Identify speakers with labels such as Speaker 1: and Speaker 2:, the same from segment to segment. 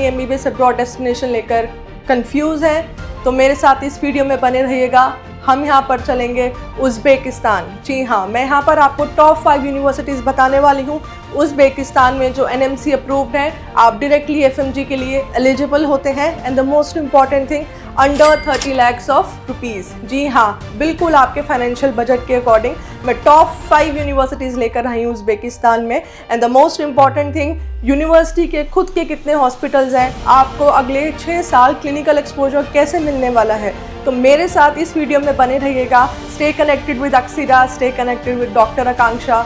Speaker 1: अपनी MBBS abroad destination लेकर confuse हैं तो मेरे साथ इस वीडियो में बने रहिएगा। हम यहाँ पर चलेंगे उज़्बेकिस्तान। जी हाँ, मैं यहाँ पर आपको टॉप 5 यूनिवर्सिटीज़ बताने वाली हूँ उज़्बेकिस्तान में जो NMC अप्रूव्ड है। आप डायरेक्टली FMG के लिए एलिजिबल होते हैं and the most important thing under 30 lakhs of rupees. जी हाँ, बिल्कुल आपके फाइनेंशियल बजट के अकॉर्डिंग मैं टॉप 5 यूनिवर्सिटीज़ लेकर आई हूँ उज़्बेकिस्तान में। And the most important thing, university के खुद के कितने हॉस्पिटल्स हैं, आपको अगले 6 साल क्लिनिकल एक्सपोजर कैसे मिलने वाला है। तो मेरे साथ इस वीडियो में बने रहिएगा। Stay connected with Aksira, stay connected with doctor Akanksha.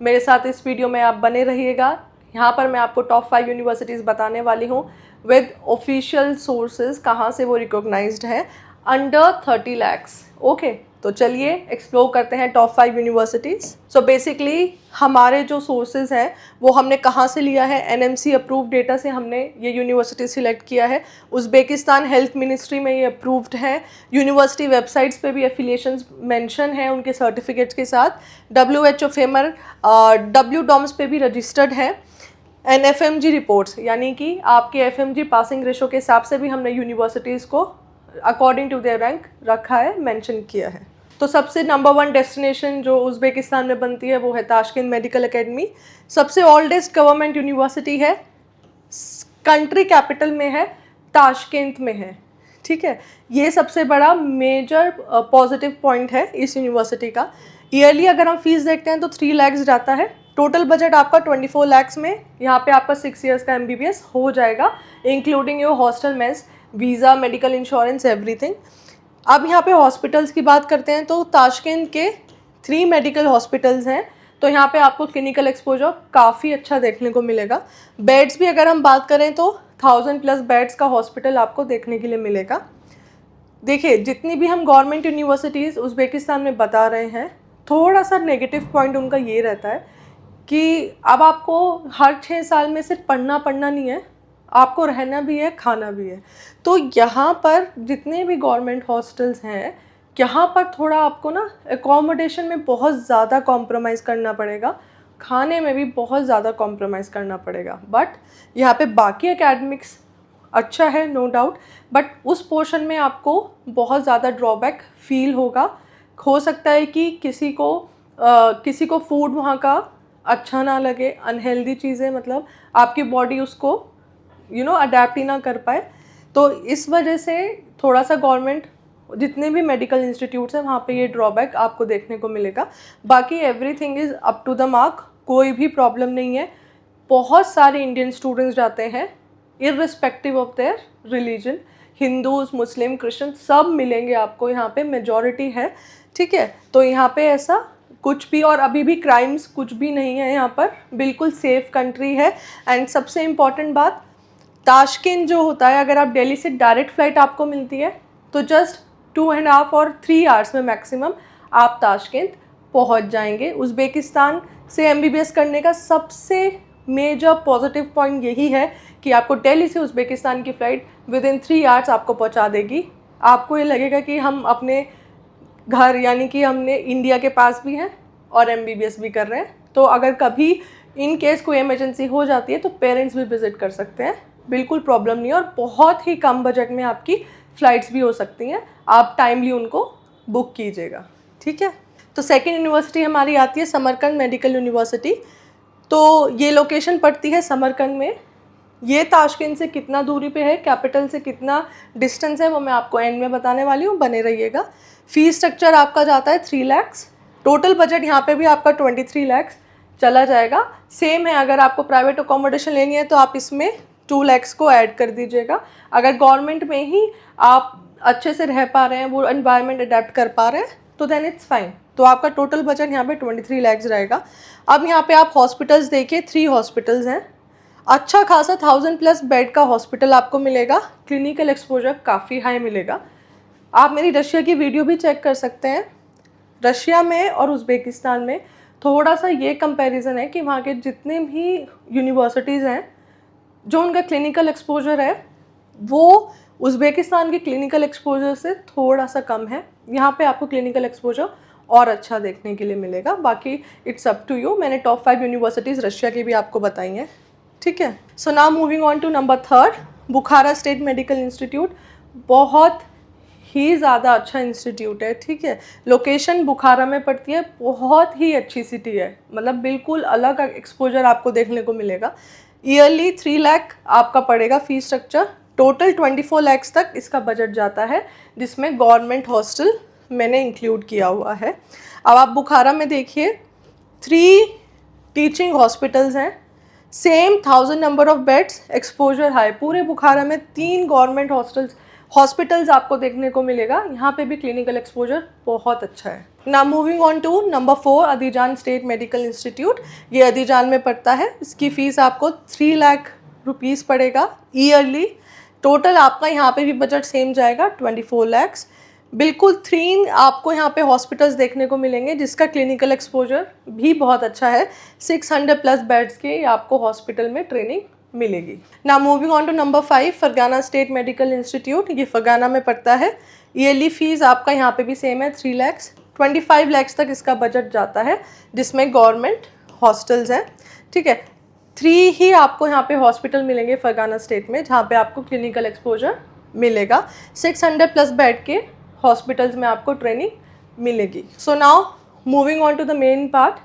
Speaker 1: मेरे साथ इस वीडियो में आप बने रहिएगा। यहाँ पर मैं आपको टॉप 5 यूनिवर्सिटीज़ बताने वाली हूँ विद ऑफिशियल सोर्सेज, कहाँ से वो रिकॉग्नाइज्ड है, अंडर 30 lakhs। ओके, तो चलिए एक्सप्लोर करते हैं टॉप 5 यूनिवर्सिटीज़। सो बेसिकली हमारे जो सोर्सेज हैं वो हमने कहाँ से लिया है, NMC अप्रूव्ड डेटा से हमने ये यूनिवर्सिटी सिलेक्ट किया है। उज़्बेकिस्तान हेल्थ मिनिस्ट्री में ये अप्रूव्ड है। यूनिवर्सिटी वेबसाइट्स पे भी एफिलिएशंस मेंशन है उनके सर्टिफिकेट्स के साथ। WHO फेमर WDOMS पे भी रजिस्टर्ड है। एंड FMG रिपोर्ट्स, यानी कि आपके FMG पासिंग रेशो के हिसाब से भी हमने यूनिवर्सिटीज़ को अकॉर्डिंग टू देयर रैंक रखा है, मेंशन किया है। तो सबसे नंबर 1 डेस्टिनेशन जो उज़्बेकिस्तान में बनती है वो है ताशकेंत मेडिकल एकेडमी। सबसे ओल्डेस्ट गवर्नमेंट यूनिवर्सिटी है, कंट्री कैपिटल में है, ताशकेंत में है। ठीक है, ये सबसे बड़ा मेजर पॉजिटिव पॉइंट है इस यूनिवर्सिटी का। ईयरली अगर हम फीस देखते हैं तो 3 lakhs जाता है। टोटल बजट आपका 24 lakhs में यहाँ पे आपका 6 years का MBBS हो जाएगा, including your hostel, mess, visa, medical insurance, everything. अब यहाँ पे हॉस्पिटल्स की बात करते हैं तो ताशकेंत के 3 मेडिकल हॉस्पिटल्स हैं। तो यहाँ पे आपको क्लिनिकल एक्सपोजर काफ़ी अच्छा देखने को मिलेगा। बेड्स भी अगर हम बात करें तो 1000+ बेड्स का हॉस्पिटल आपको देखने के लिए मिलेगा। देखिए, जितनी भी हम गवर्नमेंट यूनिवर्सिटीज़ उज़्बेकिस्तान में बता रहे हैं, थोड़ा सा नेगेटिव पॉइंट उनका ये रहता है कि अब आपको हर 6 साल में सिर्फ पढ़ना नहीं है, आपको रहना भी है, खाना भी है। तो यहाँ पर जितने भी गवर्नमेंट हॉस्टल्स हैं, यहाँ पर थोड़ा आपको ना एकोमोडेशन में बहुत ज़्यादा कॉम्प्रोमाइज़ करना पड़ेगा, खाने में भी बहुत ज़्यादा कॉम्प्रोमाइज़ करना पड़ेगा। बट यहाँ पे बाकी एकेडमिक्स अच्छा है, नो डाउट, बट उस पोर्शन में आपको बहुत ज़्यादा ड्रॉबैक फील होगा। हो सकता है कि किसी को फूड वहाँ का अच्छा ना लगे, अनहेल्दी चीज़ें, मतलब आपकी बॉडी उसको अडेप्ट ही ना कर पाए। तो इस वजह से थोड़ा सा गवर्नमेंट जितने भी मेडिकल इंस्टीट्यूट्स हैं वहाँ पे ये ड्रॉबैक आपको देखने को मिलेगा। बाकी everything is up to the mark, कोई भी प्रॉब्लम नहीं है। बहुत सारे इंडियन स्टूडेंट्स जाते हैं irrespective of their religion, Hindus, Muslim, Christian सब मिलेंगे आपको यहाँ पे, मेजॉरिटी है। ठीक है, तो यहाँ पे ऐसा कुछ भी, और अभी भी क्राइम्स कुछ भी नहीं है यहाँ पर, बिल्कुल सेफ़ कंट्री है। एंड सबसे इम्पॉर्टेंट बात, ताशकेंत जो होता है, अगर आप दिल्ली से डायरेक्ट फ़्लाइट आपको मिलती है तो जस्ट 2.5 और 3 hours में मैक्सिमम आप ताशकेंत पहुँच जाएंगे। उज़्बेकिस्तान से MBBS करने का सबसे मेजर पॉजिटिव पॉइंट यही है कि आपको दिल्ली से उज़्बेकिस्तान की फ़्लाइट विदिन 3 hours आपको पहुँचा देगी। आपको ये लगेगा कि हम अपने घर, यानी कि हमने इंडिया के पास भी हैं और MBBS भी कर रहे हैं। तो अगर कभी इन केस कोई इमरजेंसी हो जाती है तो पेरेंट्स भी विज़िट कर सकते हैं, बिल्कुल प्रॉब्लम नहीं है। और बहुत ही कम बजट में आपकी फ़्लाइट्स भी हो सकती हैं, आप टाइमली उनको बुक कीजिएगा। ठीक है, तो सेकंड यूनिवर्सिटी हमारी आती है समरकंद मेडिकल यूनिवर्सिटी। तो ये लोकेशन पड़ती है समरकंद में। ये ताशकेंत से कितना दूरी पे है, कैपिटल से कितना डिस्टेंस है, वो मैं आपको एंड में बताने वाली हूँ, बने रहिएगा। फ़ीस स्ट्रक्चर आपका जाता है 3 lakhs। टोटल बजट यहाँ पे भी आपका 23 lakhs चला जाएगा। सेम है, अगर आपको प्राइवेट अकोमोडेशन लेनी है तो आप इसमें 2 lakhs को ऐड कर दीजिएगा। अगर गवर्नमेंट में ही आप अच्छे से रह पा रहे हैं, वो एनवायरनमेंट अडेप्ट कर पा रहे हैं, तो देन इट्स फाइन। तो आपका टोटल बजट यहाँ पे 23 lakhs रहेगा। अब यहाँ पे आप हॉस्पिटल्स देखिए, 3 हॉस्पिटल्स हैं। अच्छा खासा 1000+ बेड का हॉस्पिटल आपको मिलेगा। क्लिनिकल एक्सपोजर काफ़ी हाई मिलेगा। आप मेरी रशिया की वीडियो भी चेक कर सकते हैं। रशिया में और उज़्बेकिस्तान में थोड़ा सा ये कंपैरिजन है कि वहाँ के जितने भी यूनिवर्सिटीज़ हैं, जो उनका क्लिनिकल एक्सपोजर है वो उज़्बेकिस्तान के क्लिनिकल एक्सपोजर से थोड़ा सा कम है। यहाँ पे आपको क्लिनिकल एक्सपोजर और अच्छा देखने के लिए मिलेगा। बाकी इट्स अप टू यू। मैंने टॉप 5 यूनिवर्सिटीज़ रशिया की भी आपको बताई हैं, ठीक है। So now moving on to number 3, Bukhara state medical institute. बहुत ही ज़्यादा अच्छा इंस्टीट्यूट है, ठीक है। लोकेशन बुखारा में पड़ती है, बहुत ही अच्छी सिटी है, मतलब बिल्कुल अलग एक्सपोजर आपको देखने को मिलेगा। ईयरली 3 लाख आपका पड़ेगा फीस स्ट्रक्चर, टोटल 24 लाख तक इसका बजट जाता है, जिसमें गवर्नमेंट हॉस्टल मैंने इंक्लूड किया हुआ है। अब आप बुखारा में देखिए 3 टीचिंग हॉस्पिटल्स हैं, same 1000 number of beds, exposure high. पूरे बुखारा में 3 गवर्नमेंट हॉस्पिटल्स आपको देखने को मिलेगा। यहाँ पे भी क्लिनिकल एक्सपोजर बहुत अच्छा है। Now moving on to number 4, Andijan state medical institute. ये अदीजान में पड़ता है। इसकी फ़ीस आपको 3 लाख रुपीज़ पड़ेगा ईयरली। टोटल आपका यहाँ पे भी बजट सेम जाएगा 24 लैक्स। बिल्कुल 3 आपको यहाँ पे हॉस्पिटल्स देखने को मिलेंगे, जिसका क्लिनिकल एक्सपोजर भी बहुत अच्छा है। 600+ बेड्स के आपको हॉस्पिटल में ट्रेनिंग मिलेगी। Now moving on to number 5, Fergana state medical institute. ये फरगाना में पड़ता है। ईयरली फीस आपका यहाँ पे भी सेम है 3 लैक्स। 25 लैक्स तक इसका बजट जाता है, जिसमें गवर्नमेंट हॉस्टल्स हैं, ठीक है। 3 ही आपको यहाँ पे हॉस्पिटल मिलेंगे फरगाना स्टेट में, जहाँ पे आपको क्लिनिकल एक्सपोजर मिलेगा। 600+ बेड के हॉस्पिटल्स में आपको ट्रेनिंग मिलेगी। So now moving on to the main part,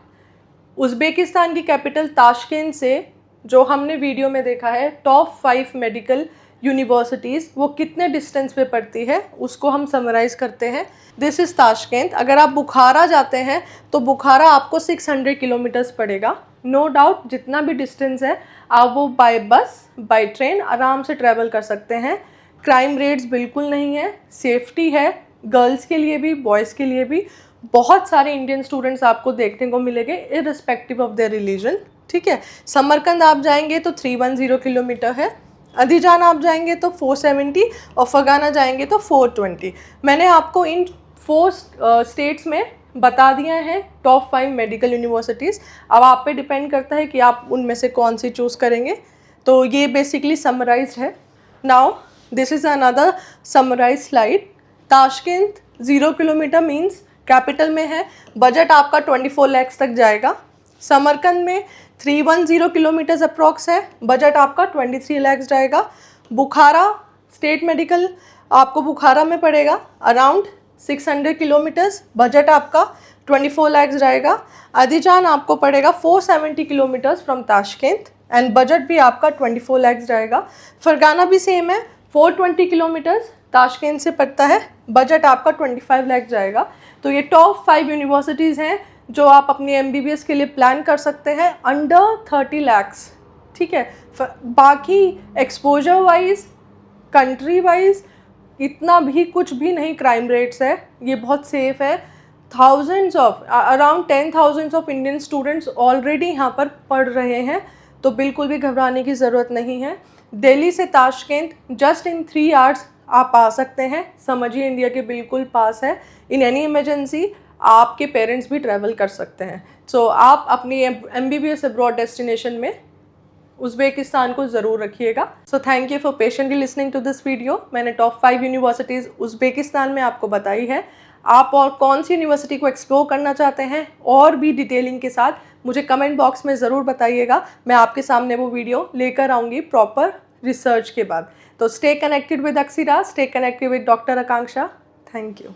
Speaker 1: Uzbekistan की कैपिटल ताशकेंत से जो हमने वीडियो में देखा है टॉप 5 मेडिकल यूनिवर्सिटीज़, वो कितने डिस्टेंस पे पड़ती है उसको हम समराइज़ करते हैं। This is Tashkent. अगर आप बुखारा जाते हैं तो बुखारा आपको 600 किलोमीटर्स पड़ेगा। नो डाउट जितना भी डिस्टेंस है आप वो बाय बस बाय ट्रेन आराम से ट्रैवल कर सकते हैं। क्राइम रेट्स बिल्कुल नहीं है, सेफ्टी है, गर्ल्स के लिए भी बॉयज़ के लिए भी। बहुत सारे इंडियन स्टूडेंट्स आपको देखने को मिलेंगे इररिस्पेक्टिव ऑफ देयर रिलीजन, ठीक है। समरकंद आप जाएंगे तो 310 किलोमीटर है, अदीजान आप जाएंगे तो 470 और फरगाना जाएंगे तो 420। मैंने आपको इन 4 स्टेट्स में बता दिया है टॉप 5 मेडिकल यूनिवर्सिटीज़। अब आप पे डिपेंड करता है कि आप उनमें से कौन सी चूज़ करेंगे। तो ये बेसिकली समराइज्ड है। Now this is another summarize slide. Tashkent 0 kilometre means capital में है, बजट आपका 24 लैक्स तक जाएगा। समरकंद में 310 किलोमीटर्स अप्रॉक्स है, बजट आपका 23 लैक्स जाएगा। बुखारा स्टेट मेडिकल आपको बुखारा में पड़ेगा अराउंड 600 किलोमीटर्स, बजट आपका 24 लैक्स जाएगा। अदीजान आपको पड़ेगा 470 किलोमीटर्स फ्रॉम ताशकेंत एंड बजट भी आपका 24 लैक्स जाएगा। फरगाना भी सेम है, 420 किलोमीटर्स ताशकेंत से पड़ता है, बजट आपका 25 लाख जाएगा। तो ये टॉप 5 यूनिवर्सिटीज़ हैं जो आप अपनी MBBS के लिए प्लान कर सकते हैं अंडर 30 लैक्स, ठीक है। बाकी एक्सपोजर वाइज, कंट्री वाइज इतना भी कुछ भी नहीं क्राइम रेट्स है, ये बहुत सेफ़ है। Around 10,000 of Indian students already यहाँ पर पढ़ रहे हैं, तो बिल्कुल भी घबराने की ज़रूरत नहीं है। दिल्ली से ताशकेंत जस्ट इन 3 आवर्स आप आ सकते हैं, समझिए इंडिया के बिल्कुल पास है। इन एनी इमरजेंसी आपके पेरेंट्स भी ट्रैवल कर सकते हैं। सो आप अपनी MBBS अब्रॉड डेस्टिनेशन में उज़्बेकिस्तान को ज़रूर रखिएगा। So thank you for patiently listening to this video. मैंने टॉप 5 यूनिवर्सिटीज़ उज़्बेकिस्तान में आपको बताई है। आप और कौन सी यूनिवर्सिटी को एक्सप्लोर करना चाहते हैं और भी डिटेलिंग के साथ मुझे कमेंट बॉक्स में ज़रूर बताइएगा। मैं आपके सामने वो वीडियो लेकर आऊँगी प्रॉपर रिसर्च के बाद। तो stay connected with Aksira, stay connected with doctor Akanksha. Thank you.